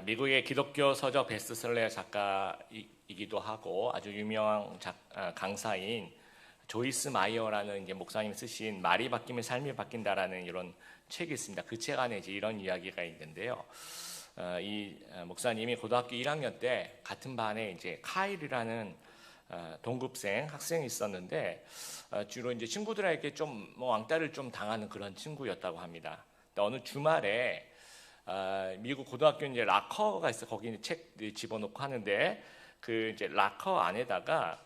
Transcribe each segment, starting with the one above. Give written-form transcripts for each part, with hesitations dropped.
미국의 기독교 서적 베스트셀러 작가이기도 하고 아주 유명한 강사인 조이스 마이어라는 이제 목사님이 쓰신 말이 바뀌면 삶이 바뀐다라는 이런 책이 있습니다. 그 책 안에 이제 이런 이야기가 있는데요. 이 목사님이 고등학교 1학년 때 같은 반에 이제 카일이라는 동급생 학생이 있었는데 주로 이제 친구들에게 좀 왕따를 좀 당하는 그런 친구였다고 합니다. 어느 주말에 미국 고등학교 이제 락커가 있어. 거기 책 집어넣고 하는데 그 이제 락커 안에다가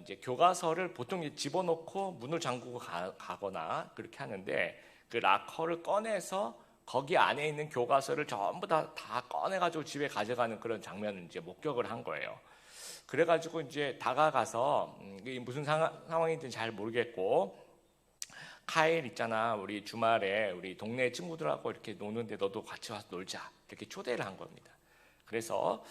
이제 교과서를 보통 집어넣고 문을 잠그고 가거나 그렇게 하는데 그 락커를 꺼내서 거기 안에 있는 교과서를 전부 다 꺼내가지고 집에 가져가는 그런 장면을 이제 목격을 한 거예요. 그래가지고 이제 다가가서 이게 무슨 상황인지 잘 모르겠고, 카일 있잖아, 우리 주말에 우리 동네 친구들하고 이렇게 노는데 너도 같이 와서 놀자, 이렇게 초대를 한 겁니다. 그래서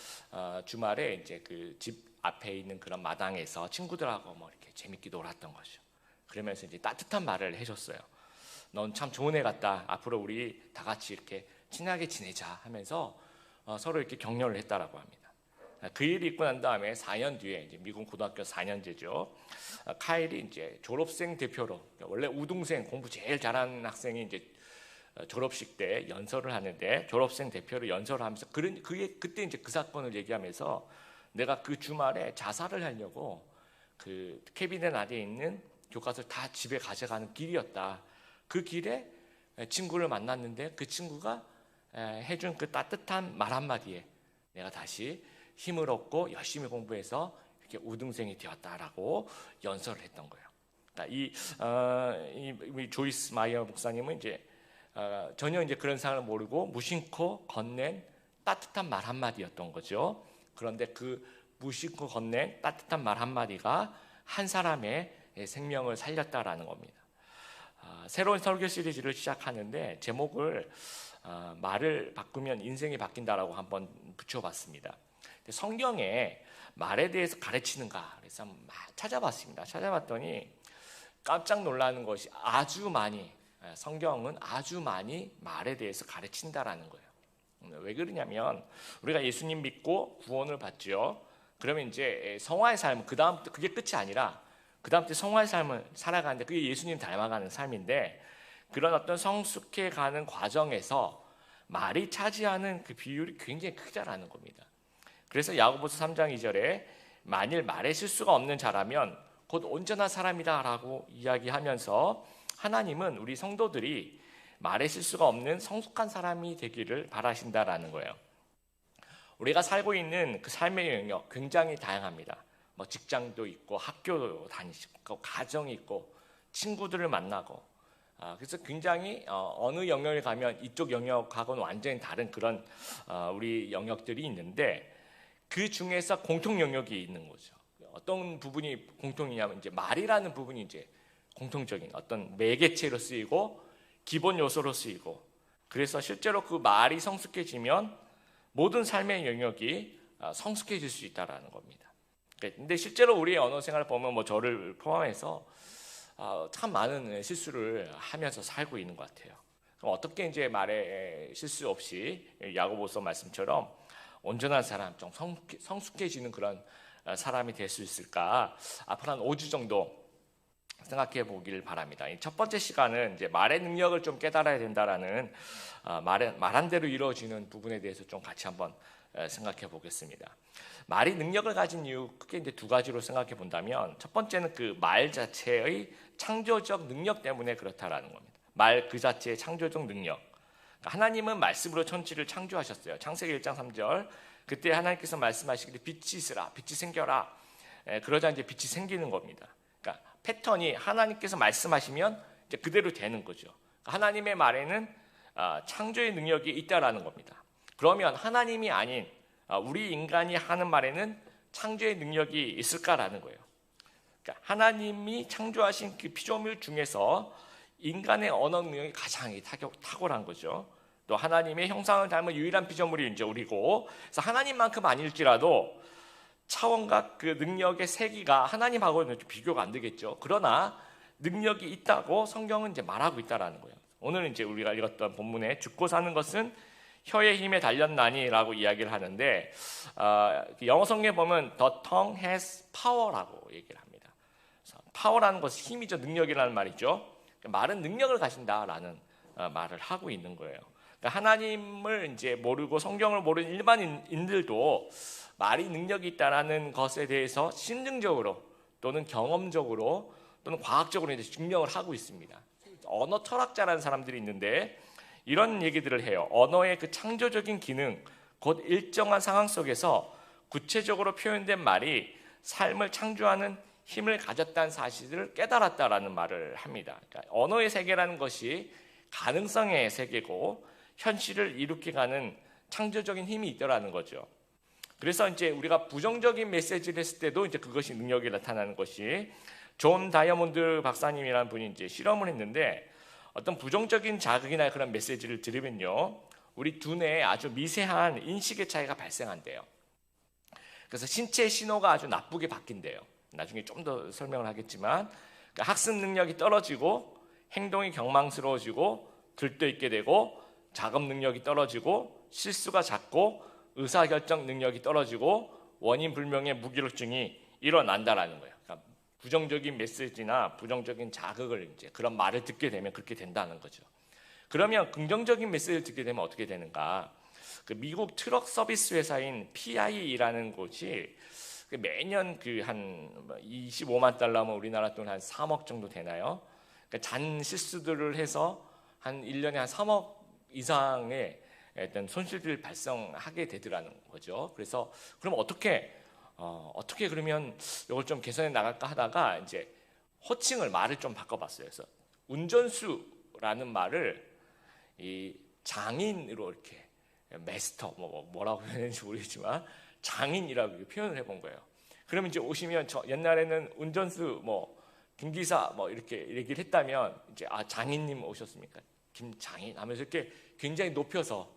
주말에 이제 그 집 앞에 있는 그런 마당에서 친구들하고 뭐 이렇게 재밌게 놀았던 거죠. 그러면서 이제 따뜻한 말을 해줬어요. 넌 참 좋은 애 같다. 앞으로 우리 다 같이 이렇게 친하게 지내자 하면서 서로 이렇게 격려를 했다라고 합니다. 그 일이 있고 난 다음에 4년 뒤에 이제 미국 고등학교 4년제죠. 카일이 이제 졸업생 대표로, 원래 우등생 공부 제일 잘하는 학생이 이제 졸업식 때 연설을 하는데 졸업생 대표로 연설을 하면서 그때 이제 그 사건을 얘기하면서 내가 그 주말에 자살을 하려고 그 캐비넷 안에 있는 교과서를 다 집에 가져가는 길이었다. 그 길에 친구를 만났는데 그 친구가 해준 그 따뜻한 말 한마디에 내가 다시 힘을 얻고 열심히 공부해서 이렇게 우등생이 되었다라고 연설을 했던 거예요. 그러니까 이 조이스 마이어 목사님은 이제 전혀 이제 그런 상황을 모르고 무심코 건넨 따뜻한 말 한마디였던 거죠. 그런데 그 무심코 건넨 따뜻한 말 한마디가 한 사람의 생명을 살렸다라는 겁니다. 새로운 설교 시리즈를 시작하는데 제목을 말을 바꾸면 인생이 바뀐다라고 한번 붙여봤습니다. 성경에 말에 대해서 가르치는가 그래서 막 찾아봤습니다. 찾아봤더니 깜짝 놀라는 것이 아주 많이, 성경은 아주 많이 말에 대해서 가르친다라는 거예요. 왜 그러냐면 우리가 예수님 믿고 구원을 받죠. 그러면 이제 성화의 삶, 그 다음 그게 끝이 아니라 그 다음 때 성화의 삶을 살아가는데 그게 예수님 닮아가는 삶인데, 그런 어떤 성숙해가는 과정에서 말이 차지하는 그 비율이 굉장히 크다라는 겁니다. 그래서 야고보서 3장 2절에 만일 말에 실수가 없는 자라면 곧 온전한 사람이다라고 이야기하면서 하나님은 우리 성도들이 말에 실수가 없는 성숙한 사람이 되기를 바라신다라는 거예요. 우리가 살고 있는 그 삶의 영역 굉장히 다양합니다. 뭐 직장도 있고 학교도 다니고 가정이 있고 친구들을 만나고, 그래서 굉장히 어느 영역에 가면 이쪽 영역하고는 완전히 다른 그런 우리 영역들이 있는데 그 중에서 공통 영역이 있는 거죠. 어떤 부분이 공통이냐면 이제 말이라는 부분이 이제 공통적인 어떤 매개체로 쓰이고 기본 요소로 쓰이고, 그래서 실제로 그 말이 성숙해지면 모든 삶의 영역이 성숙해질 수 있다라는 겁니다. 근데 실제로 우리의 언어 생활을 보면 뭐 저를 포함해서 참 많은 실수를 하면서 살고 있는 것 같아요. 그럼 어떻게 이제 말에 실수 없이 야고보서 말씀처럼 온전한 사람, 좀 성숙해지는 그런 사람이 될 수 있을까? 앞으로 한 5주 정도 생각해 보길 바랍니다. 첫 번째 시간은 이제 말의 능력을 좀 깨달아야 된다라는 말한 대로 이루어지는 부분에 대해서 좀 같이 한번 생각해 보겠습니다. 말이 능력을 가진 이유 크게 이제 두 가지로 생각해 본다면, 첫 번째는 그 말 자체의 창조적 능력 때문에 그렇다라는 겁니다. 말 그 자체의 창조적 능력. 하나님은 말씀으로 천지를 창조하셨어요. 창세기 1장 3절. 그때 하나님께서 말씀하시기를 빛이 있으라, 빛이 생겨라. 그러자 이제 빛이 생기는 겁니다. 그러니까 패턴이 하나님께서 말씀하시면 이제 그대로 되는 거죠. 하나님의 말에는 창조의 능력이 있다라는 겁니다. 그러면 하나님이 아닌 우리 인간이 하는 말에는 창조의 능력이 있을까라는 거예요. 그러니까 하나님이 창조하신 그 피조물 중에서 인간의 언어 능력이 가장 탁월한 거죠. 또 하나님의 형상을 닮은 유일한 피조물이 이제 우리고, 그래서 하나님만큼 아닐지라도 차원과 그 능력의 세기가 하나님하고는 비교가 안 되겠죠. 그러나 능력이 있다고 성경은 이제 말하고 있다라는 거예요. 오늘 이제 우리가 읽었던 본문에 죽고 사는 것은 혀의 힘에 달렸나니라고 이야기를 하는데 영어 성경에 보면 the tongue has power라고 얘기를 합니다. 파워라는 것은 힘이죠, 능력이라는 말이죠. 말은 능력을 가진다라는 말을 하고 있는 거예요. 그러니까 하나님을 이제 모르고 성경을 모르는 일반인들도 말이 능력이 있다라는 것에 대해서 심증적으로 또는 경험적으로 또는 과학적으로 이제 증명을 하고 있습니다. 언어 철학자라는 사람들이 있는데 이런 얘기들을 해요. 언어의 그 창조적인 기능, 곧 일정한 상황 속에서 구체적으로 표현된 말이 삶을 창조하는 힘을 가졌다는 사실을 깨달았다라는 말을 합니다. 그러니까 언어의 세계라는 것이 가능성의 세계고 현실을 일으켜가는 창조적인 힘이 있더라는 거죠. 그래서 이제 우리가 부정적인 메시지를 했을 때도 이제 그것이 능력이 나타나는 것이 존 다이아몬드 박사님이라는 분이 이제 실험을 했는데 어떤 부정적인 자극이나 그런 메시지를 들으면요, 우리 두뇌에 아주 미세한 인식의 차이가 발생한대요. 그래서 신체 신호가 아주 나쁘게 바뀐대요. 나중에 좀 더 설명을 하겠지만 그러니까 학습 능력이 떨어지고 행동이 경망스러워지고 들떠있게 되고 작업 능력이 떨어지고 실수가 잦고 의사결정 능력이 떨어지고 원인 불명의 무기력증이 일어난다라는 거예요. 그러니까 부정적인 메시지나 부정적인 자극을 이제 그런 말을 듣게 되면 그렇게 된다는 거죠. 그러면 긍정적인 메시지를 듣게 되면 어떻게 되는가? 그 미국 트럭 서비스 회사인 PI라는 곳이 매년 그 한 25만 달러면 우리나라 돈 한 3억 정도 되나요? 그러니까 잔 실수들을 해서 한 1년에 한 3억 이상의 어떤 손실들을 발생하게 되더라는 거죠. 그래서 그럼 어떻게 그러면 이걸 좀 개선해 나갈까 하다가 이제 호칭을 말을 좀 바꿔봤어요. 그래서 운전수라는 말을 이 장인으로 이렇게 마스터 뭐라고 해야 되는지 모르겠지만 장인이라고 표현을 해본 거예요. 그러면 이제 오시면 옛날에는 운전수 김기사 이렇게 얘기를 했다면 이제 장인님 오셨습니까? 김장인 하면서 이렇게 굉장히 높여서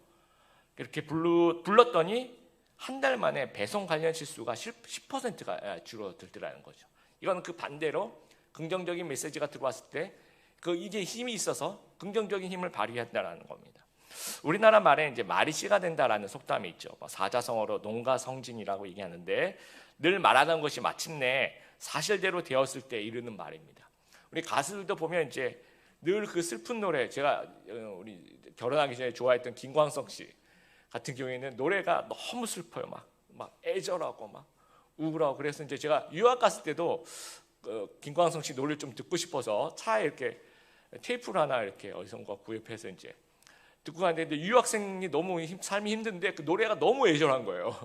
이렇게 불렀더니 한 달 만에 배송 관련 실수가 10%가 줄어들더라는 거죠. 이건 그 반대로 긍정적인 메시지가 들어왔을 때 이게 힘이 있어서 긍정적인 힘을 발휘한다라는 겁니다. 우리나라 말에 이제 말이 씨가 된다라는 속담이 있죠. 사자성어로 농가성진이라고 얘기하는데 늘 말하는 것이 마침내 사실대로 되었을 때 이르는 말입니다. 우리 가수들도 보면 이제 늘 그 슬픈 노래, 제가 우리 결혼하기 전에 좋아했던 김광석 씨 같은 경우에는 노래가 너무 슬퍼요. 막 애절하고 막 우울하고. 그래서 이제 제가 유학 갔을 때도 김광석 씨 노래를 좀 듣고 싶어서 차에 이렇게 테이프를 하나 이렇게 어디선가 구입해서 이제 듣고 갔는데 유학생이 너무 삶이 힘든데 그 노래가 너무 애절한 거예요.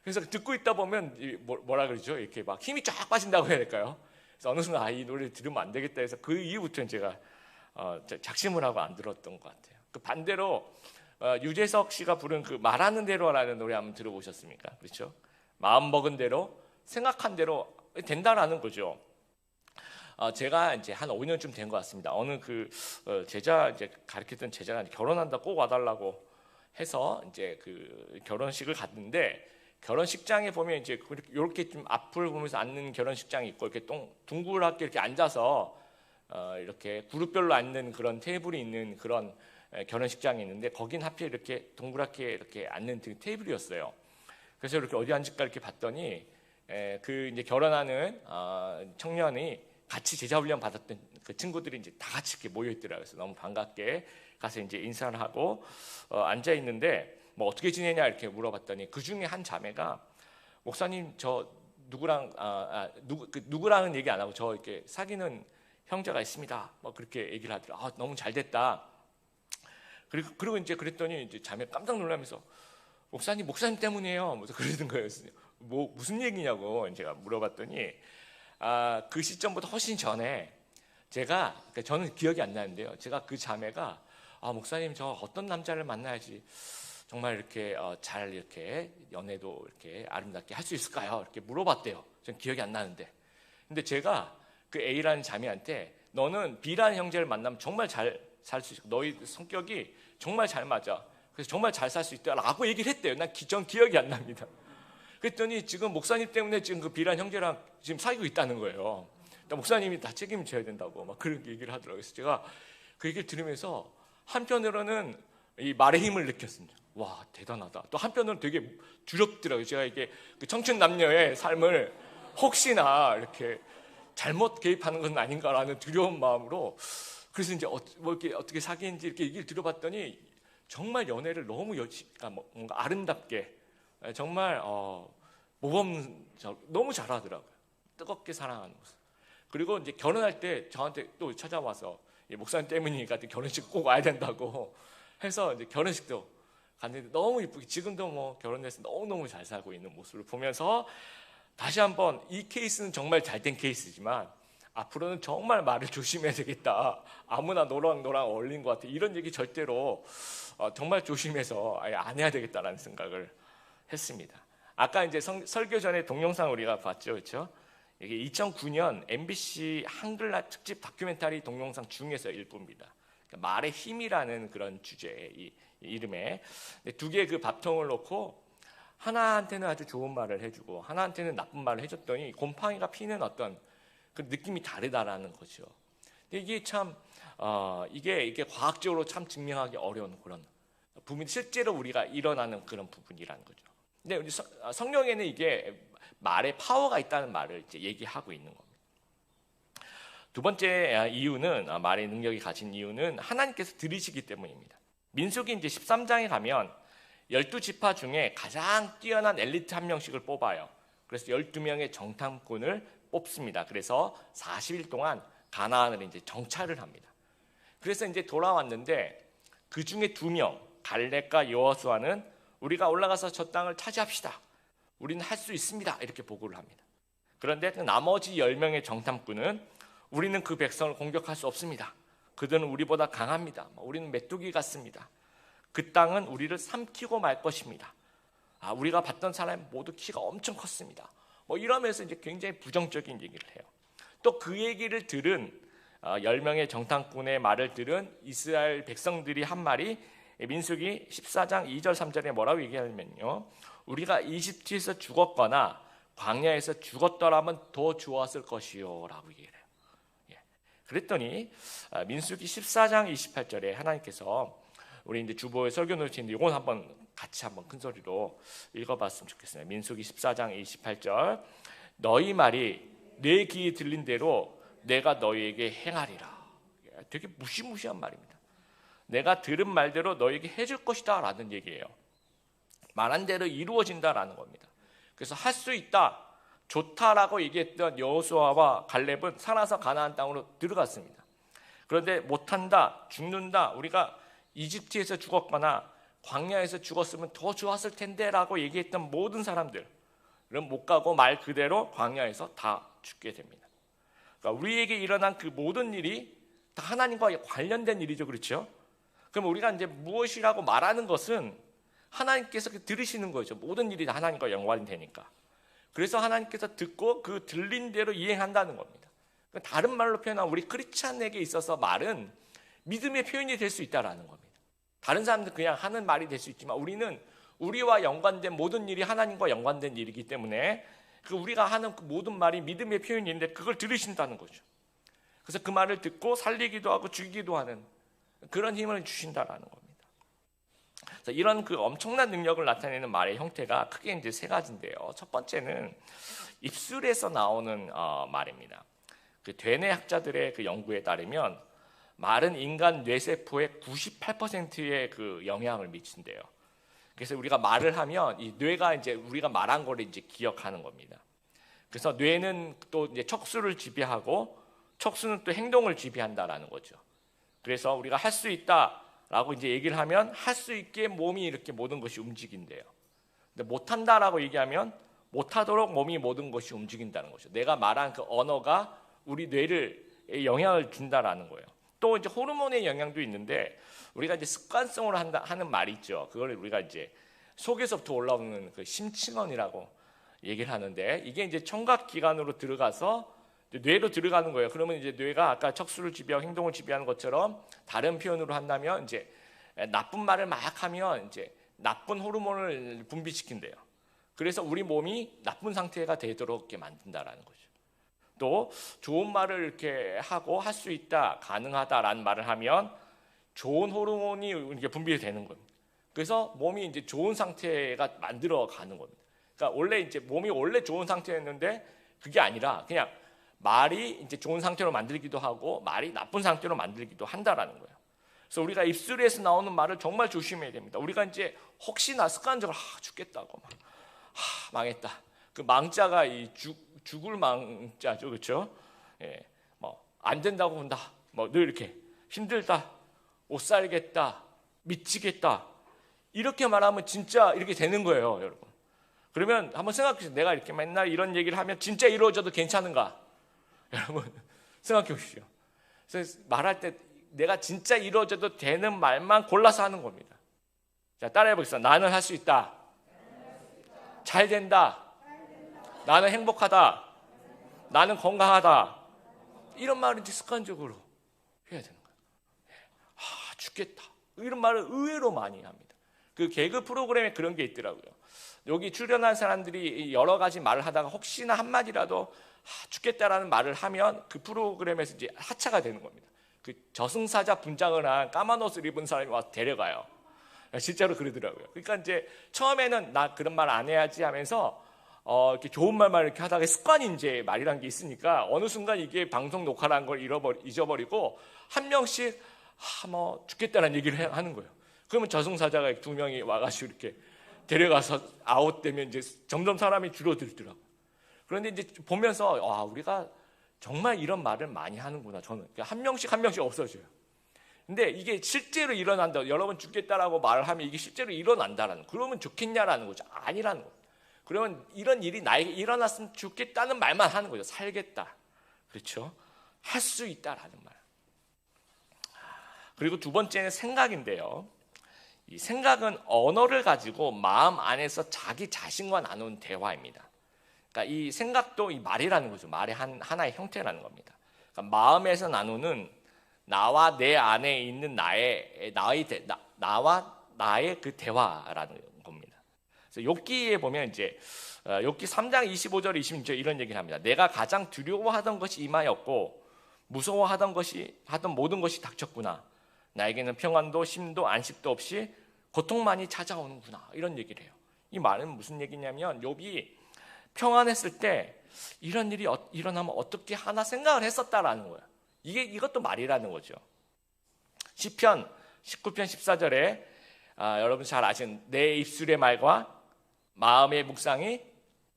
그래서 듣고 있다 보면 뭐라 그러죠? 이렇게 막 힘이 쫙 빠진다고 해야 될까요? 그래서 어느 순간 이 노래를 들으면 안 되겠다 해서 그 이후부터는 제가 작심을 하고 안 들었던 것 같아요. 그 반대로 유재석 씨가 부른 그 말하는 대로라는 노래 한번 들어보셨습니까? 그렇죠? 마음 먹은 대로 생각한 대로 된다라는 거죠. 제가 이제 한 5년쯤 된 것 같습니다. 어느 제자 이제 가르쳤던 제자가 결혼한다 꼭 와달라고 해서 이제 그 결혼식을 갔는데 결혼식장에 보면 이제 이렇게 좀 앞을 보면서 앉는 결혼식장이 있고 이렇게 둥글하게 이렇게 앉아서 이렇게 그룹별로 앉는 그런 테이블이 있는 그런 결혼식장이 있는데 거긴 하필 이렇게 동그랗게 이렇게 앉는 테이블이었어요. 그래서 이렇게 어디 앉을까 이렇게 봤더니 그 이제 결혼하는 청년이 같이 제자 훈련 받았던 그 친구들이 이제 다 같이 이렇게 모여 있더라고요. 그래서 너무 반갑게 가서 이제 인사를 하고 앉아 있는데 어떻게 지내냐 이렇게 물어봤더니 그 중에 한 자매가 목사님 저 누구랑 누구랑은 얘기 안 하고 저 이렇게 사귀는 형제가 있습니다. 그렇게 얘기를 하더라고요. 너무 잘 됐다. 그리고 이제 그랬더니 이제 자매 깜짝 놀라면서 목사님 때문이에요. 그러는 거예요. 무슨 얘기냐고 제가 물어봤더니 그 시점보다 훨씬 전에 그러니까 저는 기억이 안 나는데요. 제가 그 자매가 목사님 저 어떤 남자를 만나야지 정말 이렇게 잘 이렇게 연애도 이렇게 아름답게 할 수 있을까요? 이렇게 물어봤대요. 전 기억이 안 나는데. 근데 제가 그 A라는 자매한테 너는 B라는 형제를 만나면 정말 잘 살 수 있고 너희 성격이 정말 잘 맞아. 그래서 정말 잘 살 수 있다라고 얘기를 했대요. 전 기억이 안 납니다. 그랬더니 지금 목사님 때문에 지금 그 B라는 형제랑 지금 사귀고 있다는 거예요. 그러니까 목사님이 다 책임져야 된다고 막 그런 얘기를 하더라고요. 그래서 제가 그 얘기를 들으면서 한편으로는 이 말의 힘을 느꼈습니다. 와, 대단하다. 또 한편으로는 되게 두렵더라고요. 제가 이게 그 청춘 남녀의 삶을 혹시나 이렇게 잘못 개입하는 건 아닌가라는 두려운 마음으로, 그래서 이제 뭐 이렇게 어떻게 사귀는지 이렇게 얘기를 들어봤더니 정말 연애를 너무 그러니까 뭔가 아름답게, 정말 모범 너무 잘하더라고요. 뜨겁게 사랑하는 모습. 그리고 이제 결혼할 때 저한테 또 찾아와서 목사님 때문이니까 결혼식 꼭 와야 된다고 해서 이제 결혼식도 갔는데 너무 이쁘게, 지금도 뭐 결혼해서 너무너무 잘 살고 있는 모습을 보면서 다시 한번 이 케이스는 정말 잘된 케이스지만 앞으로는 정말 말을 조심해야 되겠다. 아무나 너랑 어울린 것 같아. 이런 얘기 절대로 정말 조심해서 아예 안 해야 되겠다라는 생각을 했습니다. 아까 이제 설교 전에 동영상 우리가 봤죠, 그렇죠? 이게 2009년 MBC 한글날 특집 다큐멘터리 동영상 중에서 일부입니다. 그러니까 말의 힘이라는 그런 주제의 이 이름에 두 개의 그 밥통을 놓고 하나한테는 아주 좋은 말을 해주고 하나한테는 나쁜 말을 해줬더니 곰팡이가 피는 어떤 그 느낌이 다르다라는 거죠. 근데 이게 참 이게 과학적으로 참 증명하기 어려운 그런 부분이 실제로 우리가 일어나는 그런 부분이라는 거죠. 근데 우리 성경에는 이게 말에 파워가 있다는 말을 이제 얘기하고 있는 겁니다. 두 번째 이유는, 말의 능력이 가진 이유는 하나님께서 들으시기 때문입니다. 민수기 이제 13장에 가면 12지파 중에 가장 뛰어난 엘리트 한 명씩을 뽑아요. 그래서 12명의 정탐꾼을 뽑습니다. 그래서 40일 동안 가나안을 이제 정찰을 합니다. 그래서 이제 돌아왔는데 그 중에 2명, 갈렙과 여호수아는 우리가 올라가서 저 땅을 차지합시다. 우리는 할 수 있습니다. 이렇게 보고를 합니다. 그런데 나머지 10명의 정탐꾼은 우리는 그 백성을 공격할 수 없습니다. 그들은 우리보다 강합니다. 우리는 메뚜기 같습니다. 그 땅은 우리를 삼키고 말 것입니다. 우리가 봤던 사람 모두 키가 엄청 컸습니다. 이러면서 이제 굉장히 부정적인 얘기를 해요. 또 그 얘기를 들은 10명의 정탐꾼의 말을 들은 이스라엘 백성들이 한 말이 민수기 14장 2절 3절에 뭐라고 얘기하냐면요, 우리가 이집트에서 죽었거나 광야에서 죽었더라면 더 좋았을 것이요 라고 얘기해요. 그랬더니 민수기 14장 28절에 하나님께서, 우리 이제 주보에 설교 노트인데 이건 한번 같이 한번 큰 소리로 읽어봤으면 좋겠어요. 민수기 14장 28절, 너희 말이 내 귀에 들린 대로 내가 너희에게 행하리라. 되게 무시무시한 말입니다. 내가 들은 말대로 너희에게 해줄 것이다 라는 얘기예요. 말한 대로 이루어진다라는 겁니다. 그래서 할 수 있다, 좋다라고 얘기했던 여호수아와 갈렙은 살아서 가나안 땅으로 들어갔습니다. 그런데 못한다, 죽는다, 우리가 이집트에서 죽었거나 광야에서 죽었으면 더 좋았을 텐데 라고 얘기했던 모든 사람들은 못 가고 말 그대로 광야에서 다 죽게 됩니다. 그러니까 우리에게 일어난 그 모든 일이 다 하나님과 관련된 일이죠, 그렇죠? 그럼 우리가 이제 무엇이라고 말하는 것은 하나님께서 들으시는 거죠. 모든 일이 다 하나님과 연관이 되니까. 그래서 하나님께서 듣고 그 들린 대로 이행한다는 겁니다. 다른 말로 표현하면 우리 크리스찬에게 있어서 말은 믿음의 표현이 될 수 있다는 겁니다. 다른 사람들은 그냥 하는 말이 될 수 있지만 우리는 우리와 연관된 모든 일이 하나님과 연관된 일이기 때문에 우리가 하는 그 모든 말이 믿음의 표현인데 그걸 들으신다는 거죠. 그래서 그 말을 듣고 살리기도 하고 죽이기도 하는 그런 힘을 주신다라는 겁니다. 그래서 이런 그 엄청난 능력을 나타내는 말의 형태가 크게 이제 3가지인데요. 첫 번째는 입술에서 나오는 말입니다. 그 되뇌 학자들의 그 연구에 따르면 말은 인간 뇌세포의 98%의 그 영향을 미친대요. 그래서 우리가 말을 하면 이 뇌가 이제 우리가 말한 거를 이제 기억하는 겁니다. 그래서 뇌는 또 이제 척수를 지배하고 척수는 또 행동을 지배한다라는 거죠. 그래서 우리가 할 수 있다라고 이제 얘기를 하면 할 수 있게 몸이 이렇게 모든 것이 움직인대요. 근데 못한다라고 얘기하면 못하도록 몸이 모든 것이 움직인다는 거죠. 내가 말한 그 언어가 우리 뇌를 영향을 준다라는 거예요. 또 이제 호르몬의 영향도 있는데 우리가 이제 습관성으로 하는 말이 있죠. 그걸 우리가 이제 속에서부터 올라오는 그 심층원이라고 얘기를 하는데 이게 이제 청각기관으로 들어가서 뇌로 들어가는 거예요. 그러면 이제 뇌가 아까 척수를 지배하고 행동을 지배하는 것처럼 다른 표현으로 한다면 이제 나쁜 말을 막 하면 이제 나쁜 호르몬을 분비시킨대요. 그래서 우리 몸이 나쁜 상태가 되도록 이렇게 만든다라는 거죠. 또 좋은 말을 이렇게 하고 할 수 있다, 가능하다라는 말을 하면 좋은 호르몬이 이렇게 분비되는 겁니다. 그래서 몸이 이제 좋은 상태가 만들어 가는 겁니다. 그러니까 원래 이제 몸이 원래 좋은 상태였는데 그게 아니라 그냥 말이 이제 좋은 상태로 만들기도 하고 말이 나쁜 상태로 만들기도 한다라는 거예요. 그래서 우리가 입술에서 나오는 말을 정말 조심해야 됩니다. 우리가 이제 혹시나 습관적으로 죽겠다고 망했다. 그 망자가 이 죽을 망자죠, 그렇죠? 예, 뭐 안 된다고 본다. 뭐 늘 이렇게 힘들다, 못 살겠다, 미치겠다 이렇게 말하면 진짜 이렇게 되는 거예요, 여러분. 그러면 한번 생각해 보세요. 내가 이렇게 맨날 이런 얘기를 하면 진짜 이루어져도 괜찮은가? 여러분 생각해 보십시오. 그래서 말할 때 내가 진짜 이루어져도 되는 말만 골라서 하는 겁니다. 자, 따라해 보겠습니다. 나는 할 수 있다. 잘 된다. 나는 행복하다. 나는 건강하다. 이런 말을 이제 습관적으로 해야 되는 거예요. 죽겠다. 이런 말을 의외로 많이 합니다. 그 개그 프로그램에 그런 게 있더라고요. 여기 출연한 사람들이 여러 가지 말을 하다가 혹시나 한마디라도 죽겠다라는 말을 하면 그 프로그램에서 이제 하차가 되는 겁니다. 그 저승사자 분장을 한 까만 옷을 입은 사람이 와서 데려가요. 실제로 그러더라고요. 그러니까 이제 처음에는 나 그런 말 안 해야지 하면서 이렇게 좋은 말만 이렇게 하다가 습관이 이제 말이란 게 있으니까 어느 순간 이게 방송 녹화라는 걸 잊어버리고 한 명씩 뭐 죽겠다는 얘기를 하는 거예요. 그러면 저승사자가 2명이 와가지고 이렇게 데려가서 아웃되면 이제 점점 사람이 줄어들더라고요. 그런데 이제 보면서 우리가 정말 이런 말을 많이 하는구나. 저는 한 명씩 없어져요. 근데 이게 실제로 일어난다. 여러분 죽겠다라고 말을 하면 이게 실제로 일어난다라는. 그러면 좋겠냐라는 거죠. 아니라는 거죠. 그러면 이런 일이 나에게 일어났으면 좋겠다는 말만 하는 거죠. 살겠다. 그렇죠? 할 수 있다라는 말. 그리고 두 번째는 생각인데요. 이 생각은 언어를 가지고 마음 안에서 자기 자신과 나눈 대화입니다. 그러니까 이 생각도 이 말이라는 거죠. 말의 하나의 형태라는 겁니다. 그러니까 마음에서 나누는 나와 내 안에 있는 나와 나의 그 대화라는 겁니다. 그래서 욥기에 보면 이제 욥기 3장 25절 26절 이런 얘기를 합니다. 내가 가장 두려워하던 것이 임하였고 무서워하던 모든 것이 닥쳤구나. 나에게는 평안도 쉼도 안식도 없이 고통만이 찾아오는구나. 이런 얘기를 해요. 이 말은 무슨 얘기냐면 욥이 평안했을 때 이런 일이 일어나면 어떻게 하나 생각을 했었다라는 거예요. 이것도 말이라는 거죠. 시편 19편 14절에 여러분 잘 아시는 내 입술의 말과 마음의 묵상이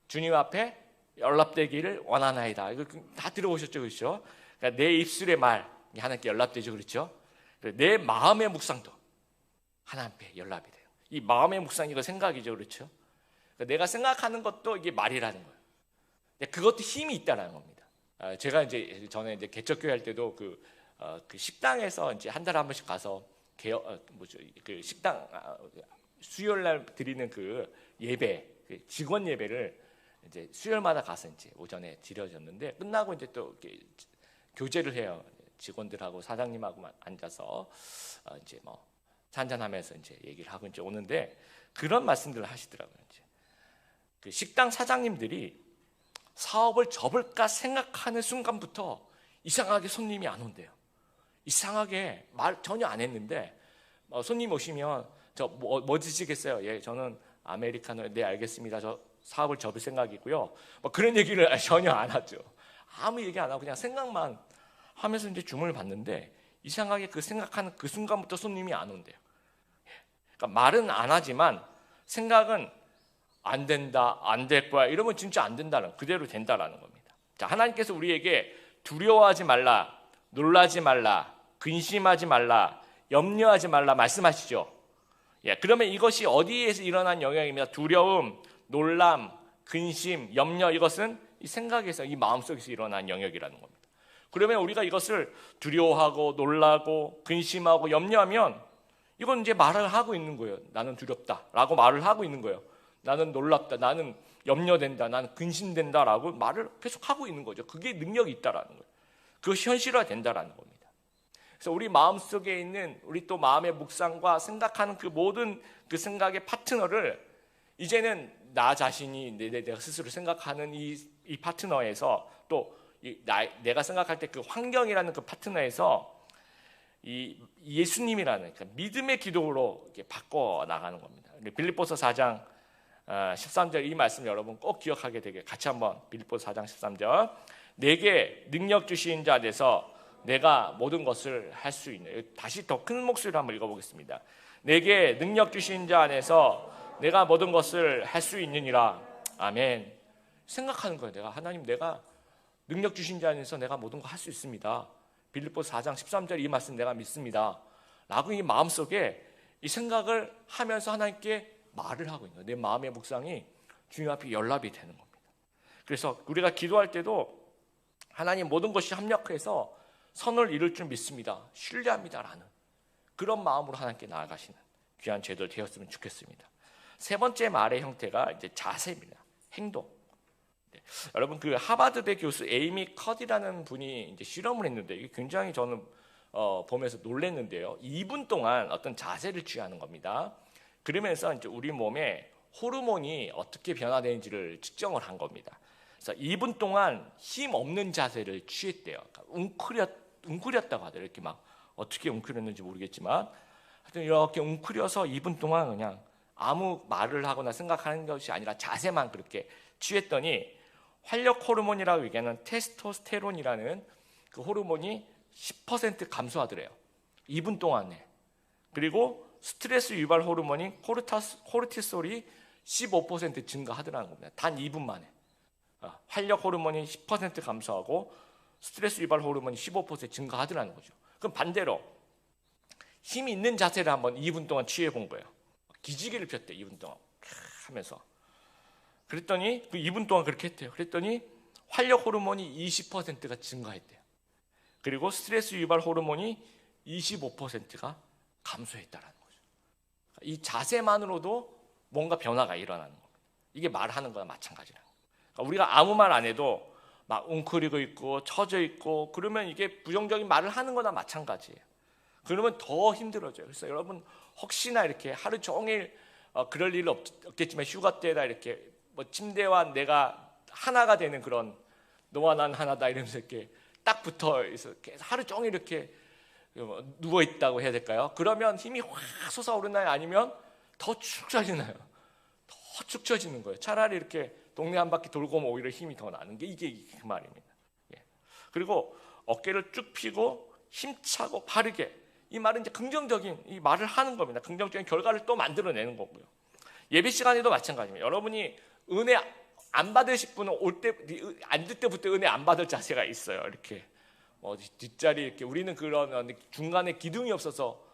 주님 앞에 연락되기를 원하나이다. 이거 다 들어보셨죠, 그렇죠? 그러니까 내 입술의 말 하나님께 연락되죠, 그렇죠? 내 마음의 묵상도 하나님께 연락이 돼요. 이 마음의 묵상 이거 생각이죠, 그렇죠? 그러니까 내가 생각하는 것도 이게 말이라는 거예요. 그것도 힘이 있다는 겁니다. 제가 이제 전에 이제 개척교회 할 때도 그 식당에서 이제 한 달에 한 번씩 가서 그 식당 수요일 날 드리는 그 예배, 그 직원 예배를 이제 수요일마다 가서 이제 오전에 드려졌는데 끝나고 이제 또 이렇게 교제를 해요. 직원들하고 사장님하고 앉아서 이제 뭐 한잔하면서 이제 얘기를 하고 이제 오는데 그런 말씀들을 하시더라고요. 이제 그 식당 사장님들이 사업을 접을까 생각하는 순간부터 이상하게 손님이 안 온대요. 이상하게 말 전혀 안 했는데 손님 오시면 저 뭐 드시겠어요? 예, 저는 아메리카노. 네, 알겠습니다. 저 사업을 접을 생각이고요. 뭐 그런 얘기를 전혀 안 하죠. 아무 얘기 안 하고 그냥 생각만 하면서 이제 주문을 받는데 이상하게 그 생각하는 그 순간부터 손님이 안 온대요. 그러니까 말은 안 하지만 생각은 안 된다, 안 될 거야 이러면 진짜 안 된다는, 그대로 된다라는 겁니다. 자, 하나님께서 우리에게 두려워하지 말라, 놀라지 말라, 근심하지 말라, 염려하지 말라 말씀하시죠. 예, 그러면 이것이 어디에서 일어난 영향입니다. 두려움, 놀람, 근심, 염려, 이것은 이 생각에서, 이 마음속에서 일어난 영역이라는 겁니다. 그러면 우리가 이것을 두려워하고 놀라고 근심하고 염려하면 이건 이제 말을 하고 있는 거예요. 나는 두렵다라고 말을 하고 있는 거예요. 나는 놀랍다, 나는 염려된다, 나는 근심된다라고 말을 계속 하고 있는 거죠. 그게 능력이 있다라는 거예요. 그것이 현실화된다라는 겁니다. 그래서 우리 마음속에 있는 우리 또 마음의 묵상과 생각하는 그 모든 그 생각의 파트너를 이제는 나 자신이 내가 스스로 생각하는 이 파트너에서 또 내가 생각할 때 그 환경이라는 그 파트너에서 이 예수님이라는 그러니까 믿음의 기도로 이렇게 바꿔 나가는 겁니다. 빌립보서 4장 13절 이 말씀 여러분 꼭 기억하게 되게 같이 한번 빌립보서 4장 13절 내게 능력 주신 자 안에서 내가 모든 것을 할 수 있는 다시 더 큰 목소리로 한번 읽어보겠습니다. 내게 능력 주신 자 안에서 내가 모든 것을 할 수 있느니라. 아멘. 생각하는 거예요. 내가 하나님 내가 능력 주신 자 안에서 내가 모든 거 할 수 있습니다. 빌립보서 4장 13절 이 말씀 내가 믿습니다. 라고 이 마음속에 이 생각을 하면서 하나님께 말을 하고 있는 거예요. 내 마음의 묵상이 주님 앞에 연락이 되는 겁니다. 그래서 우리가 기도할 때도 하나님 모든 것이 합력해서 선을 이룰 줄 믿습니다. 신뢰합니다. 라는 그런 마음으로 하나님께 나아가시는 귀한 제도 되었으면 좋겠습니다. 세 번째 말의 형태가 이제 자세입니다. 행동. 여러분 그 하버드대 교수 에이미 컷이라는 분이 이제 실험을 했는데 이게 굉장히 저는 보면서 놀랐는데요. 2분 동안 어떤 자세를 취하는 겁니다. 그러면서 이제 우리 몸에 호르몬이 어떻게 변화되는지를 측정을 한 겁니다. 그래서 2분 동안 힘 없는 자세를 취했대요. 그러니까 웅크렸다고 하더라고요. 이렇게 막 어떻게 웅크렸는지 모르겠지만 하여튼 이렇게 웅크려서 2분 동안 그냥 아무 말을 하거나 생각하는 것이 아니라 자세만 그렇게 취했더니 활력 호르몬이라고 얘기하는 테스토스테론이라는 그 호르몬이 10% 감소하더래요. 2분 동안에. 그리고 스트레스 유발 호르몬인 코르티솔이 15% 증가하더라는 겁니다. 단 2분 만에. 활력 호르몬이 10% 감소하고 스트레스 유발 호르몬이 15% 증가하더라는 거죠. 그럼 반대로 힘이 있는 자세를 한번 2분 동안 취해 본 거예요. 기지개를 폈대 2분 동안 하면서. 그랬더니 그 2분 동안 그렇게 했대요. 그랬더니 활력 호르몬이 20%가 증가했대요. 그리고 스트레스 유발 호르몬이 25%가 감소했다라는 거죠. 이 자세만으로도 뭔가 변화가 일어나는 겁니다. 이게 말하는 거나 마찬가지라는 거예요. 그러니까 우리가 아무 말 안 해도 막 웅크리고 있고 처져 있고 그러면 이게 부정적인 말을 하는 거나 마찬가지예요. 그러면 더 힘들어져요. 그래서 여러분 혹시나 이렇게 하루 종일 그럴 일 없겠지만 휴가 때다 이렇게 뭐 침대와 내가 하나가 되는 그런 너와 난 하나다 이러면서 이렇게 딱 붙어 있어 하루 종일 이렇게 누워 있다고 해야 될까요? 그러면 힘이 확 솟아오르나요? 아니면 더 축 처지나요? 더 축 처지는 거예요. 차라리 이렇게 동네 한 바퀴 돌고 오면 오히려 힘이 더 나는 게 이게 그 말입니다. 예. 그리고 어깨를 쭉 펴고 힘차고 바르게 이 말은 이제 긍정적인 이 말을 하는 겁니다. 긍정적인 결과를 또 만들어내는 거고요. 예배 시간에도 마찬가지입니다. 여러분이 은혜 안 받으실 분은 올 때 앉을 때부터 은혜 안 받을 자세가 있어요. 이렇게 뭐 뒷자리 이렇게 우리는 그런 중간에 기둥이 없어서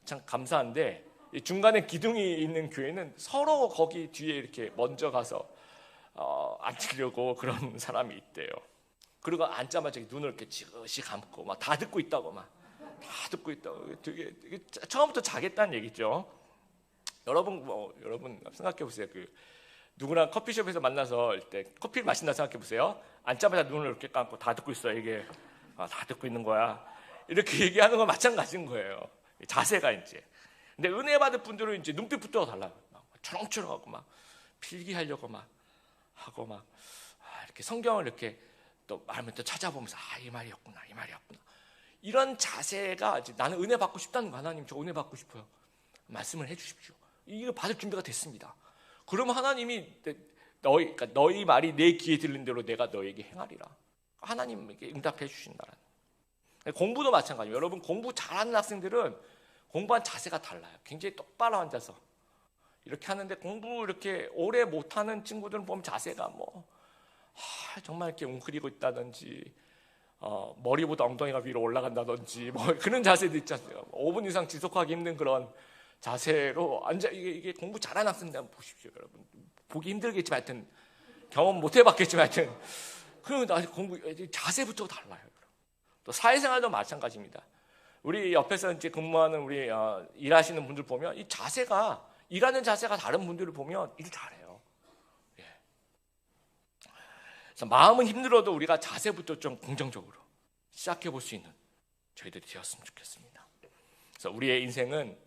참 감사한데 중간에 기둥이 있는 교회는 서로 거기 뒤에 이렇게 먼저 가서 앉으려고 그런 사람이 있대요. 그리고 앉자마자 눈을 이렇게 지그시 감고 막 다 듣고 있다고 막 다 듣고 있다고 되게 처음부터 자겠다는 얘기죠. 여러분 생각해 보세요. 그 누구랑 커피숍에서 만나서 때 커피를 마신다 생각해 보세요. 앉자마자 눈을 이렇게 감고 다 듣고 있어요. 이게 다 듣고 있는 거야. 이렇게 얘기하는 건 마찬가지인 거예요. 자세가 이제. 근데 은혜 받을 분들은 이제 눈빛부터 달라요. 막 초롱초롱하고 막 필기하려고 막 하고 막 이렇게 성경을 이렇게 또 말하면 또 찾아보면서 이 말이었구나, 이 말이었구나. 이런 자세가 이제 나는 은혜 받고 싶다는 거 하나님 저 은혜 받고 싶어요. 말씀을 해주십시오. 이거 받을 준비가 됐습니다. 그러면 하나님이 그러니까 너희 말이 내 귀에 들린 대로 내가 너에게 행하리라. 하나님에게 응답해 주신다라는. 공부도 마찬가지예요. 여러분 공부 잘하는 학생들은 공부한 자세가 달라요. 굉장히 똑바로 앉아서 이렇게 하는데 공부 이렇게 오래 못하는 친구들은 보면 자세가 정말 이렇게 웅크리고 있다든지 머리보다 엉덩이가 위로 올라간다든지 뭐 그런 자세도 있지 않습니까? 5분 이상 지속하기 힘든 그런 자세로 앉아 이게 공부 잘하는 학생들 한번 보십시오, 여러분. 보기 힘들겠지만 하여튼 경험 못 해봤겠지만 하여튼 그러면 공부 자세부터 달라요. 또 사회생활도 마찬가지입니다. 우리 옆에서 이제 근무하는 우리 일하시는 분들 보면 이 자세가 일하는 자세가 다른 분들을 보면 일 잘해요. 예. 그래서 마음은 힘들어도 우리가 자세부터 좀 긍정적으로 시작해 볼 수 있는 저희들이 되었으면 좋겠습니다. 그래서 우리의 인생은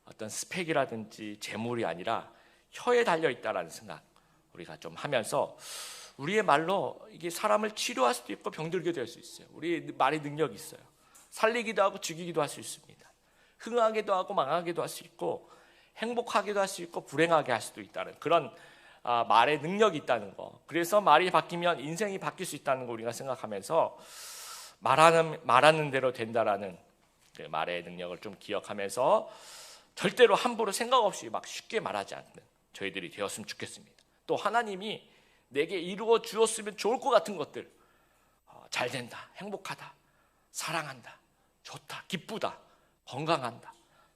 어떤 스펙이라든지 재물이 아니라 혀에 달려 있다라는 생각 우리가 좀 하면서 우리의 말로 이게 사람을 치료할 수도 있고 병들게 될 수 있어요. 우리의 말의 능력이 있어요. 살리기도 하고 죽이기도 할 수 있습니다. 흥하게도 하고 망하게도 할 수 있고 행복하게도 할 수 있고 불행하게 할 수도 있다는 그런 말의 능력이 있다는 거. 그래서 말이 바뀌면 인생이 바뀔 수 있다는 거 우리가 생각하면서 말하는 대로 된다라는 그 말의 능력을 좀 기억하면서 절대로 함부로 생각 없이 막 쉽게 말하지 않는 저희들이 되었으면 좋겠습니다. 또 하나님이 내게 이루어 주었으면 좋을 것 같은 것들, 잘 된다, 행복하다, 사랑한다, 좋다, 기쁘다, 건강한다,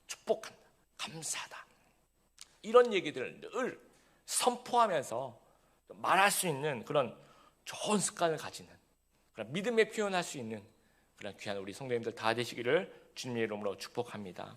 축복한다, 감사하다, 이런 얘기들을 늘 선포하면서 말할 수 있는 그런 좋은 습관을 가지는, 그런 믿음의 표현할 수 있는 그런 귀한 우리 성도님들 다 되시기를 주님의 이름으로 축복합니다.